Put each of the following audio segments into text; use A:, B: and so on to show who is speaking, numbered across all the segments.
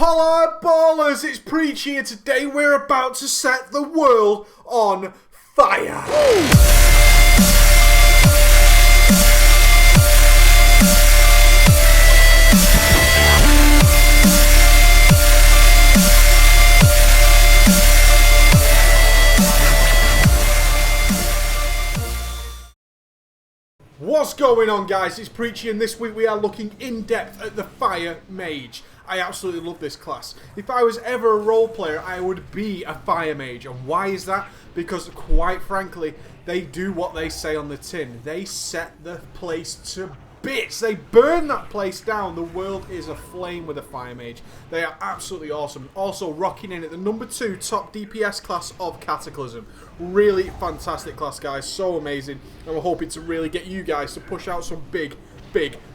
A: Holla ballers, it's Preach here. Today we're about to set the world on fire. What's going on, guys? It's Preachy, and this week we are looking in depth at the Fire Mage. I absolutely love this class. If I was ever a role player, I would be a Fire Mage. And why is that? Because quite frankly, they do what they say on the tin. They set the place to bits. They burn that place down. The world is aflame with a Fire Mage. They are absolutely awesome. Also rocking in at the number 2 top DPS class of Cataclysm. Really fantastic class, guys. So amazing. And we're hoping to really get you guys to push out some big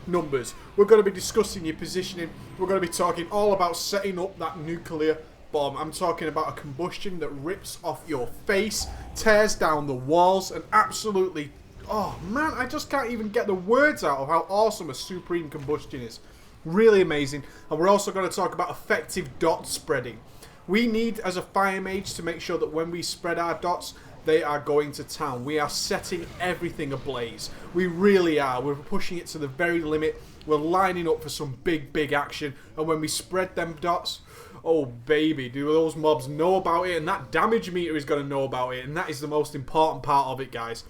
A: numbers. We're going to be discussing your positioning. We're going to be talking all about setting up that nuclear bomb. I'm talking about a combustion that rips off your face, tears down the walls, and absolutely... oh man, I just can't even get the words out of how awesome a Supreme Combustion is. Really amazing. And we're also going to talk about effective dot spreading. We need, as a Fire Mage, to make sure that when we spread our dots, they are going to town. We are setting everything ablaze. We really are. We're pushing it to the very limit. We're lining up for some big action. And when we spread them dots, oh baby, do those mobs know about it? And that damage meter is going to know about it. And that is the most important part of it, guys.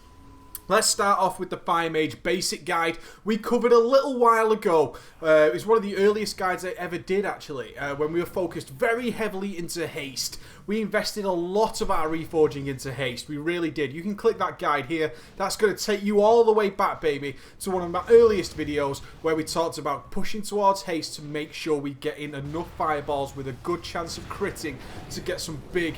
A: Let's start off with the Fire Mage basic guide. We covered a little while ago. It was one of the earliest guides I ever did, actually, when we were focused very heavily into haste. We invested a lot of our reforging into haste. We really did. You can click that guide here. That's going to take you all the way back, baby, to one of my earliest videos where we talked about pushing towards haste to make sure we get in enough fireballs with a good chance of critting to get some big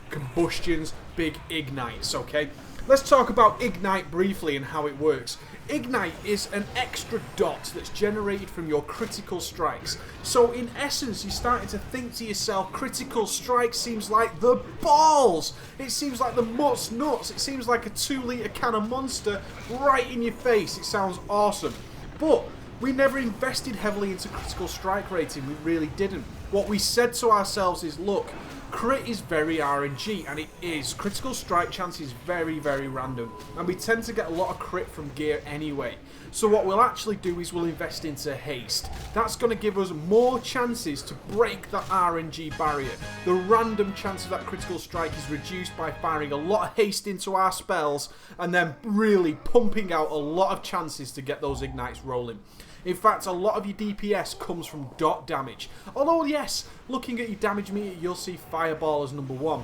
A: combustions, big ignites, okay? Let's talk about Ignite briefly and how it works. Ignite is an extra dot that's generated from your critical strikes. So in essence, you're starting to think to yourself, critical strike seems like the balls. It seems like the nuts. It seems like a 2-litre can of Monster right in your face. It sounds awesome. But we never invested heavily into critical strike rating. We really didn't. What we said to ourselves is, look, crit is very RNG, and it is. Critical strike chance is very random, and we tend to get a lot of crit from gear anyway. So what we'll actually do is we'll invest into haste. That's going to give us more chances to break the RNG barrier. The random chance of that critical strike is reduced by firing a lot of haste into our spells and then really pumping out a lot of chances to get those ignites rolling. In fact, a lot of your DPS comes from dot damage. Although, yes, looking at your damage meter, you'll see Fireball as number 1.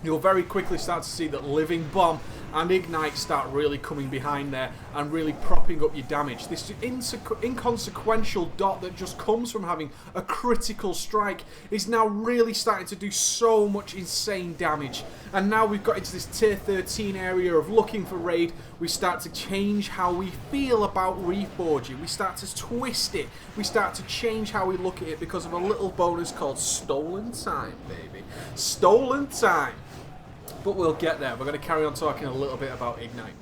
A: You'll very quickly start to see that Living Bomb and Ignite start really coming behind there and really propping up your damage. This inconsequential dot that just comes from having a critical strike is now really starting to do so much insane damage. And now we've got into this tier 13 area of looking for raid. We start to change how we feel about reforging. We start to twist it. We start to change how we look at it because of a little bonus called Stolen Time, baby. Stolen Time. But we'll get there. We're going to carry on talking a little bit about Ignite.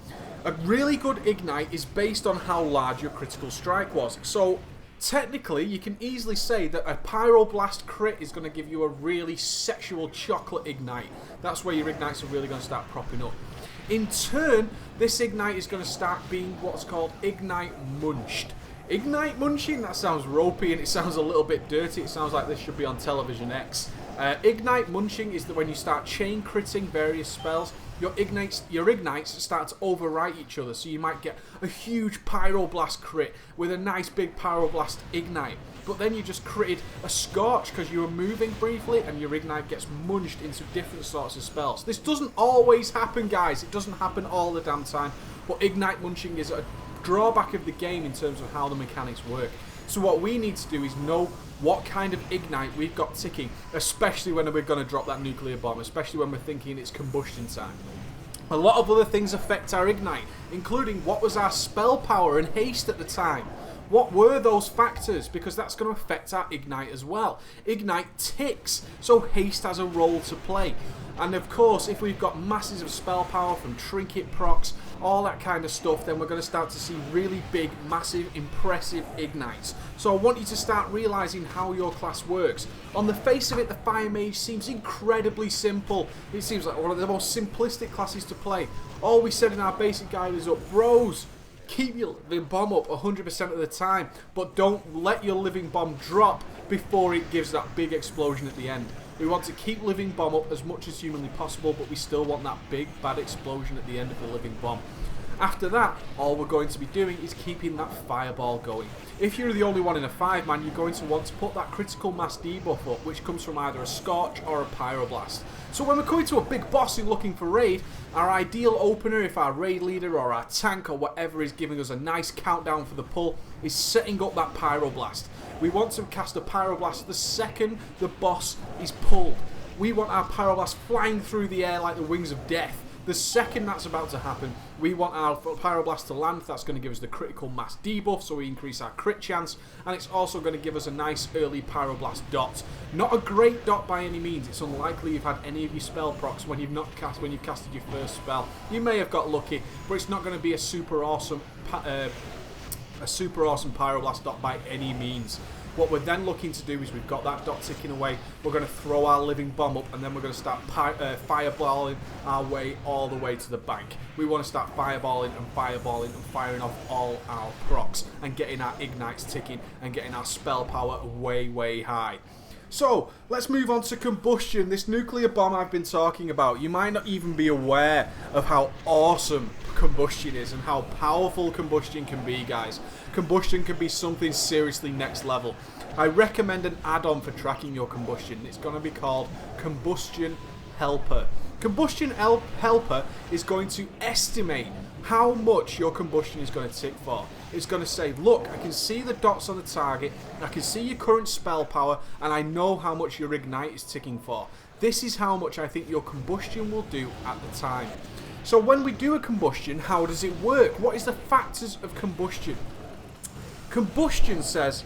A: A really good Ignite is based on how large your critical strike was. So technically, you can easily say that a Pyroblast crit is going to give you a really sexual chocolate Ignite. That's where your Ignites are really going to start propping up. In turn, this Ignite is going to start being what's called Ignite Munched. Ignite Munching, that sounds ropey and it sounds a little bit dirty. It sounds like this should be on Television X. Ignite Munching is that when you start chain critting various spells, your ignites start to overwrite each other. So you might get a huge Pyroblast crit with a nice big Pyroblast Ignite. But then you just critted a Scorch because you were moving briefly and your Ignite gets munched into different sorts of spells. This doesn't always happen, guys. It doesn't happen all the damn time. But Ignite Munching is a drawback of the game in terms of how the mechanics work. So what we need to do is know what kind of Ignite we've got ticking, especially when we're going to drop that nuclear bomb, especially when we're thinking it's combustion time. A lot of other things affect our Ignite, including what was our spell power and haste at the time. What were those factors? Because that's going to affect our Ignite as well. Ignite ticks, so haste has a role to play. And of course, if we've got masses of spell power from trinket procs, all that kind of stuff, then we're going to start to see really big, massive, impressive ignites. So I want you to start realising how your class works. On the face of it, the Fire Mage seems incredibly simple. It seems like one of the most simplistic classes to play. All we said in our basic guide is up, bros, keep your living bomb up 100% of the time, but don't let your living bomb drop before it gives that big explosion at the end. We want to keep living bomb up as much as humanly possible, but we still want that big bad explosion at the end of the living bomb. After that, all we're going to be doing is keeping that fireball going. If you're the only one in a 5-man, you're going to want to put that critical mass debuff up, which comes from either a Scorch or a Pyroblast. So when we're coming to a big boss and looking for raid, our ideal opener, if our raid leader or our tank or whatever is giving us a nice countdown for the pull, is setting up that Pyroblast. We want to cast a Pyroblast the second the boss is pulled. We want our Pyroblast flying through the air like the wings of death. The second that's about to happen, we want our Pyroblast to land. That's going to give us the critical mass debuff, so we increase our crit chance, and it's also going to give us a nice early Pyroblast dot. Not a great dot by any means. It's unlikely you've had any of your spell procs when you've casted your first spell. You may have got lucky, but it's not going to be a super awesome Pyroblast dot by any means. What we're then looking to do is we've got that dot ticking away, we're going to throw our living bomb up, and then we're going to start fireballing our way all the way to the bank. We want to start fireballing and firing off all our procs and getting our ignites ticking and getting our spell power way, way high. So, let's move on to Combustion, this nuclear bomb I've been talking about. You might not even be aware of how awesome Combustion is and how powerful Combustion can be, guys. Combustion can be something seriously next level. I recommend an add-on for tracking your Combustion. It's going to be called Combustion Helper. Combustion Helper is going to estimate how much your combustion is going to tick for. It's going to say, look, I can see the dots on the target, I can see your current spell power, and I know how much your ignite is ticking for. This is how much I think your combustion will do at the time. So when we do a combustion, how does it work? What is the factors of combustion? Combustion says,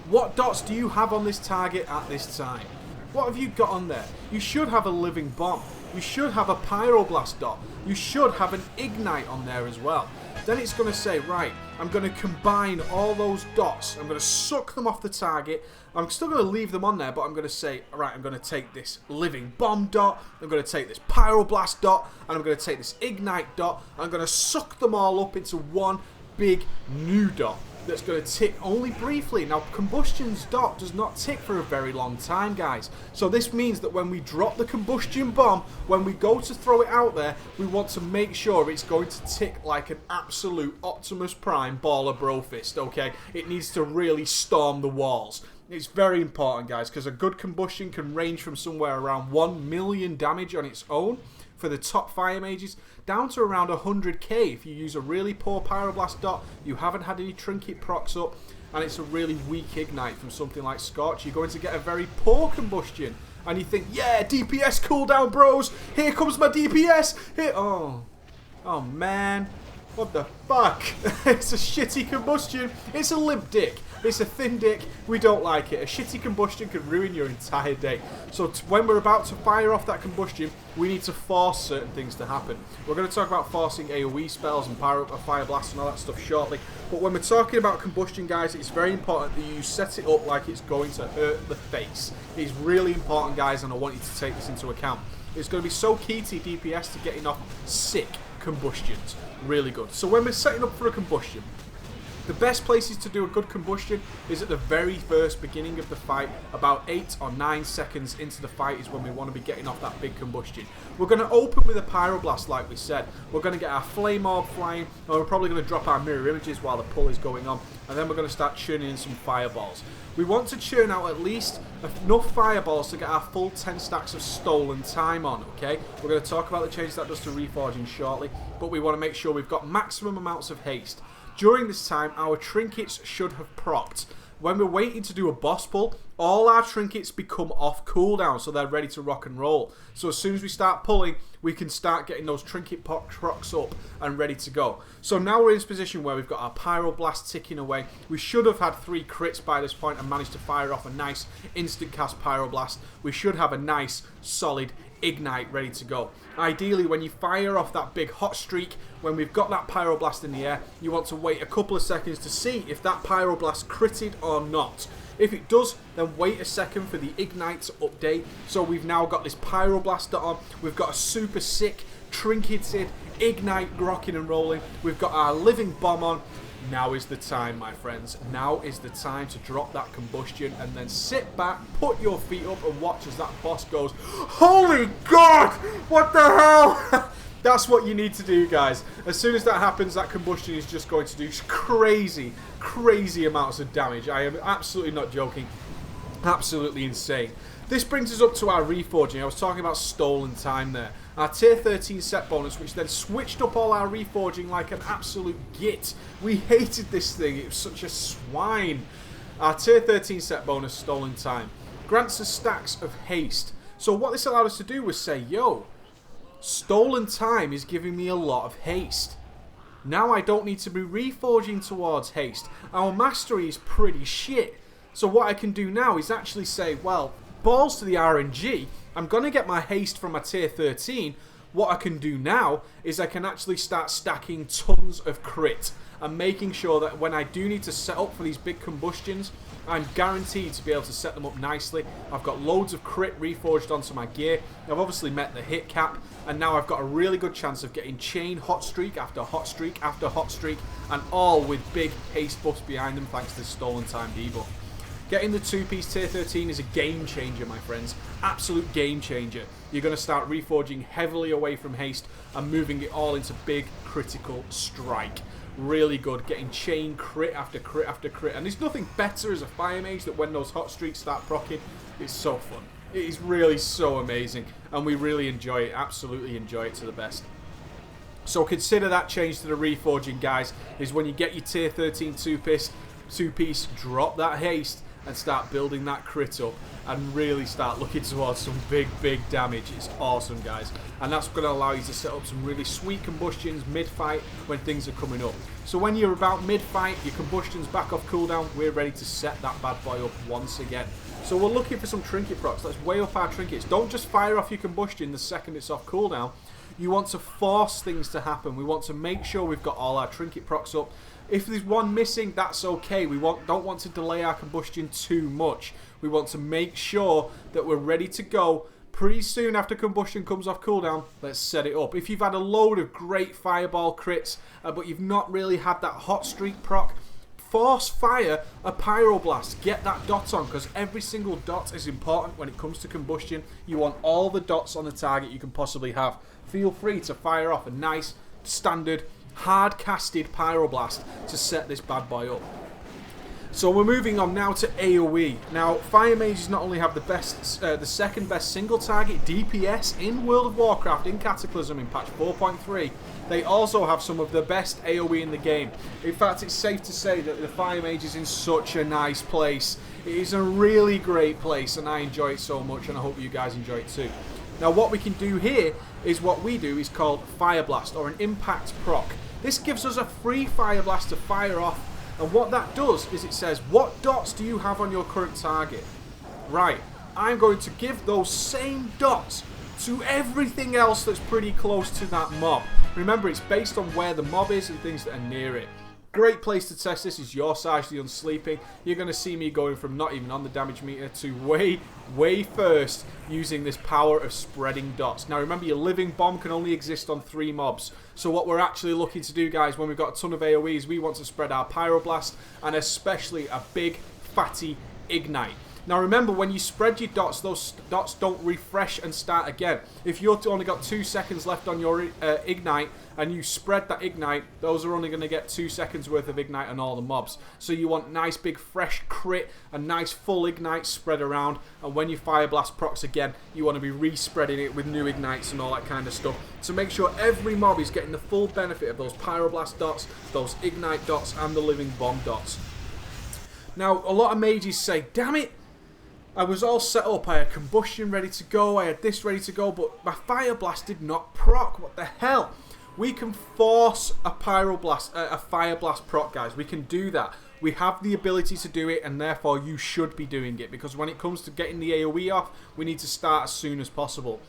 A: what dots do you have on this target at this time? What have you got on there? You should have a living bomb. You should have a pyroblast dot. You should have an ignite on there as well. Then it's going to say, right, I'm going to combine all those dots. I'm going to suck them off the target. I'm still going to leave them on there, but I'm going to say, right, I'm going to take this living bomb dot. I'm going to take this pyroblast dot. And I'm going to take this ignite dot. I'm going to suck them all up into one big new dot that's going to tick only briefly. Now, Combustion's dot does not tick for a very long time, guys. So this means that when we drop the combustion bomb, when we go to throw it out there, we want to make sure it's going to tick like an absolute Optimus Prime baller bro fist, okay? It needs to really storm the walls. It's very important, guys, because a good combustion can range from somewhere around 1 million damage on its own for the top fire mages, down to around 100k if you use a really poor pyroblast dot, you haven't had any trinket procs up, and it's a really weak ignite from something like Scorch. You're going to get a very poor combustion, and you think, yeah, DPS cooldown, bros, here comes my DPS, here, oh man, what the fuck, it's a shitty combustion, it's a limp dick. It's a thin dick, we don't like it. A shitty combustion could ruin your entire day. So when we're about to fire off that combustion, we need to force certain things to happen. We're going to talk about forcing AoE spells and fire blast and all that stuff shortly. But when we're talking about combustion, guys, it's very important that you set it up like it's going to hurt the face. It's really important, guys, and I want you to take this into account. It's going to be so key to DPS to getting off sick combustions. Really good. So when we're setting up for a combustion, the best places to do a good combustion is at the very first beginning of the fight. About 8 or 9 seconds into the fight is when we want to be getting off that big combustion. We're going to open with a pyroblast like we said. We're going to get our flame orb flying, and we're probably going to drop our mirror images while the pull is going on, and then we're going to start churning in some fireballs. We want to churn out at least enough fireballs to get our full 10 stacks of stolen time on, okay? We're going to talk about the changes that does to Reforging shortly, but we want to make sure we've got maximum amounts of haste. During this time, our trinkets should have procced. When we're waiting to do a boss pull, all our trinkets become off cooldown, so they're ready to rock and roll. So as soon as we start pulling, we can start getting those trinket procs up and ready to go. So now we're in this position where we've got our pyroblast ticking away. We should have had 3 crits by this point and managed to fire off a nice instant cast pyroblast. We should have a nice solid ignite ready to go. Ideally, when you fire off that big hot streak, when we've got that pyroblast in the air, you want to wait a couple of seconds to see if that pyroblast critted or not. If it does, then wait a second for the ignite to update. So we've now got this pyroblast on, we've got a super sick, trinketed ignite rocking and rolling, we've got our living bomb on. Now is the time, my friends. Now is the time to drop that combustion and then sit back, put your feet up and watch as that boss goes, holy God, what the hell? That's what you need to do, guys. As soon as that happens, that combustion is just going to do crazy, crazy amounts of damage. I am absolutely not joking. Absolutely insane. This brings us up to our reforging. I was talking about stolen time there. Our tier 13 set bonus, which then switched up all our reforging like an absolute git. We hated this thing. It was such a swine. Our tier 13 set bonus, stolen time, grants us stacks of haste. So what this allowed us to do was say, yo, stolen time is giving me a lot of haste. Now I don't need to be reforging towards haste. Our mastery is pretty shit. So what I can do now is actually say, well, balls to the RNG. I'm going to get my haste from my tier 13. What I can do now is I can actually start stacking tons of crit and making sure that when I do need to set up for these big combustions, I'm guaranteed to be able to set them up nicely. I've got loads of crit reforged onto my gear. I've obviously met the hit cap, and now I've got a really good chance of getting chain hot streak after hot streak after hot streak, and all with big haste buffs behind them thanks to this stolen time debuff. Getting the 2-piece tier 13 is a game changer, my friends. Absolute game changer. You're going to start reforging heavily away from haste and moving it all into big critical strike. Really good. Getting chain crit after crit after crit. And there's nothing better as a fire mage that when those hot streaks start proccing, it's so fun. It is really so amazing. And we really enjoy it. Absolutely enjoy it to the best. So consider that change to the reforging, guys, is when you get your tier 13 two-piece, drop that haste and start building that crit up and really start looking towards some big damage. It's awesome, guys, and that's going to allow you to set up some really sweet combustions mid-fight when things are coming up. So when you're about mid-fight, your combustion's back off cooldown, we're ready to set that bad boy up once again. So we're looking for some trinket procs. Let's weigh up our trinkets. Don't just fire off your combustion the second it's off cooldown. You want to force things to happen. We want to make sure we've got all our trinket procs up. If there's one missing, that's okay. We don't want to delay our combustion too much. We want to make sure that we're ready to go pretty soon after combustion comes off cooldown. Let's set it up. If you've had a load of great fireball crits, but you've not really had that hot streak proc, force fire a pyroblast. Get that dot on, because every single dot is important when it comes to combustion. You want all the dots on the target you can possibly have. Feel free to fire off a nice standard hard-casted pyroblast to set this bad boy up. So we're moving on now to AoE. Now, fire mages not only have the second best single target DPS in World of Warcraft in Cataclysm in patch 4.3, they also have some of the best AoE in the game. In fact, it's safe to say that the fire mage is in such a nice place. It is a really great place, and I enjoy it so much, and I hope you guys enjoy it too. Now, what we can do here is what we do is called Fire Blast, or an impact proc. This gives us a free fire blast to fire off, and what that does is it says, what dots do you have on your current target? Right, I'm going to give those same dots to everything else that's pretty close to that mob. Remember, it's based on where the mob is and things that are near it. Great place to test this is your Sarge the Unsleeping. You're going to see me going from not even on the damage meter to way first using this power of spreading dots. Now remember, your living bomb can only exist on 3 mobs. So what we're actually looking to do, guys, when we've got a ton of AoEs, we want to spread our pyroblast and especially a big fatty ignite. Now remember, when you spread your dots, those dots don't refresh and start again. If you've only got 2 seconds left on your ignite and you spread that ignite, those are only going to get 2 seconds worth of ignite on all the mobs. So you want nice big fresh crit, a nice full ignite spread around, and when you fire blast procs again, you want to be re-spreading it with new ignites and all that kind of stuff to make sure every mob is getting the full benefit of those pyroblast dots, those ignite dots, and the living bomb dots. Now, a lot of mages say, damn it, I was all set up, I had combustion ready to go, I had this ready to go, but my fire blast did not proc. What the hell? We can force a pyroblast, a fire blast proc, guys. We can do that. We have the ability to do it, and therefore you should be doing it, because when it comes to getting the AoE off, we need to start as soon as possible.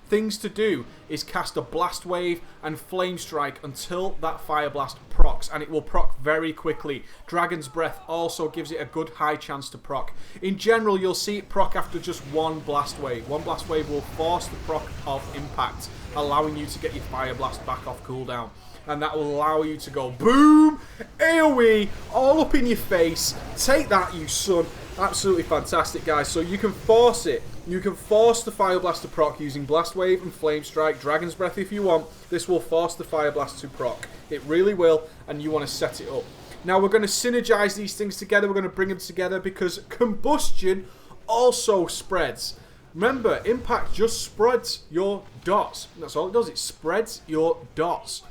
A: things to do is cast a Blast Wave and Flame Strike until that Fire Blast procs, and it will proc very quickly. Dragon's Breath also gives it a good high chance to proc. In general, you'll see it proc after just one Blast Wave. One Blast Wave will force the proc of Impact, allowing you to get your Fire Blast back off cooldown. And that will allow you to go boom, AoE, all up in your face. Take that, you son. Absolutely fantastic, guys. So you can force it. You can force the Fire Blast to proc using Blast Wave and Flame Strike, Dragon's Breath if you want. This will force the Fire Blast to proc. It really will, and you want to set it up. Now we're going to synergize these things together. We're going to bring them together because Combustion also spreads. Remember, Impact just spreads your dots. That's all it does. It spreads your dots.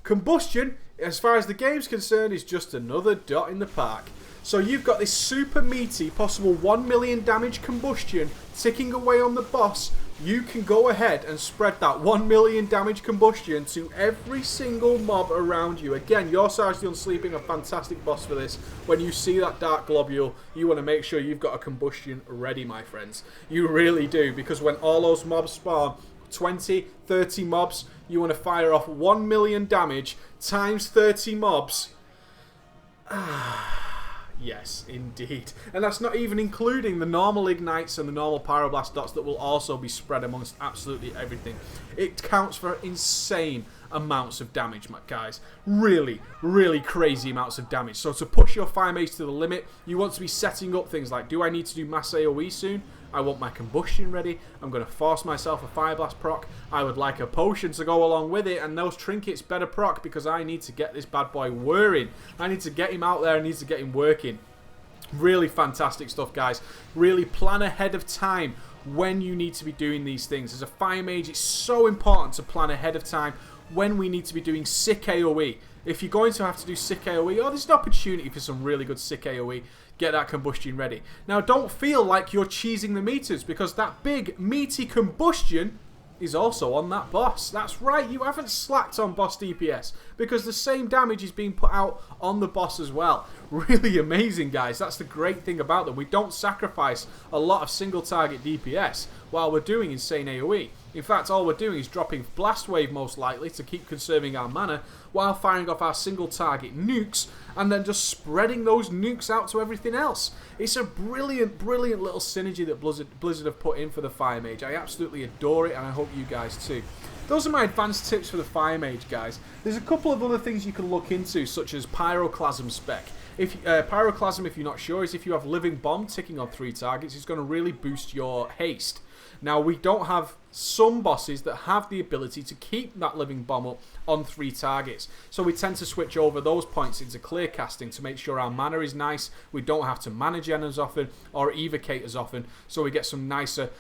A: Combustion, as far as the game's concerned, is just another dot in the park. So you've got this super meaty, possible 1 million damage Combustion ticking away on the boss. You can go ahead and spread that 1 million damage Combustion to every single mob around you. Again, your Sarge the Unsleeping, a fantastic boss for this. When you see that dark globule, you want to make sure you've got a Combustion ready, my friends. You really do, because when all those mobs spawn, 20, 30 mobs, you want to fire off 1 million damage times 30 mobs. Yes, indeed. And that's not even including the normal ignites and the normal pyroblast dots that will also be spread amongst absolutely everything. It counts for insane amounts of damage, guys. Really, really crazy amounts of damage. So to push your Fire Mage to the limit, you want to be setting up things like, do I need to do mass AoE soon? I want my Combustion ready. I'm going to force myself a Fire Blast proc. I would like a potion to go along with it, and those trinkets better proc because I need to get this bad boy whirring. I need to get him out there. I need to get him working. Really fantastic stuff, guys. Really plan ahead of time when you need to be doing these things. As a Fire Mage, it's so important to plan ahead of time when we need to be doing sick AoE. If you're going to have to do sick AoE, there's an opportunity for some really good sick AoE. Get that Combustion ready. Now, don't feel like you're cheesing the meters because that big, meaty Combustion is also on that boss. That's right, you haven't slacked on boss DPS because the same damage is being put out on the boss as well. Really amazing, guys. That's the great thing about them. We don't sacrifice a lot of single target DPS while we're doing insane AoE. In fact, all we're doing is dropping Blast Wave most likely to keep conserving our mana while firing off our single target nukes and then just spreading those nukes out to everything else. It's a brilliant, brilliant little synergy that Blizzard have put in for the Fire Mage. I absolutely adore it and I hope you guys too. Those are my advanced tips for the Fire Mage, guys. There's a couple of other things you can look into, such as Pyroclasm spec. Pyroclasm, if you're not sure, is if you have Living Bomb ticking on 3 targets, it's going to really boost your haste. Now, we don't have some bosses that have the ability to keep that Living Bomb up on 3 targets. So we tend to switch over those points into clear casting to make sure our mana is nice. We don't have to mana gen as often or evocate as often. So we get some nicer...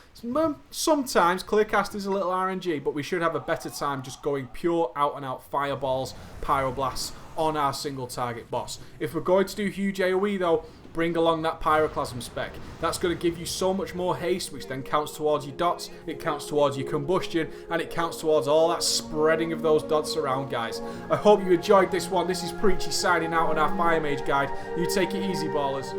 A: Sometimes clear casting is a little RNG, but we should have a better time just going pure out and out fireballs, pyroblasts on our single target boss. If we're going to do huge AoE though, bring along that Pyroclasm spec. That's going to give you so much more haste, which then counts towards your dots, it counts towards your Combustion, and it counts towards all that spreading of those dots around, guys. I hope you enjoyed this one. This is Preachy signing out on our Fire Mage guide. You take it easy, ballers.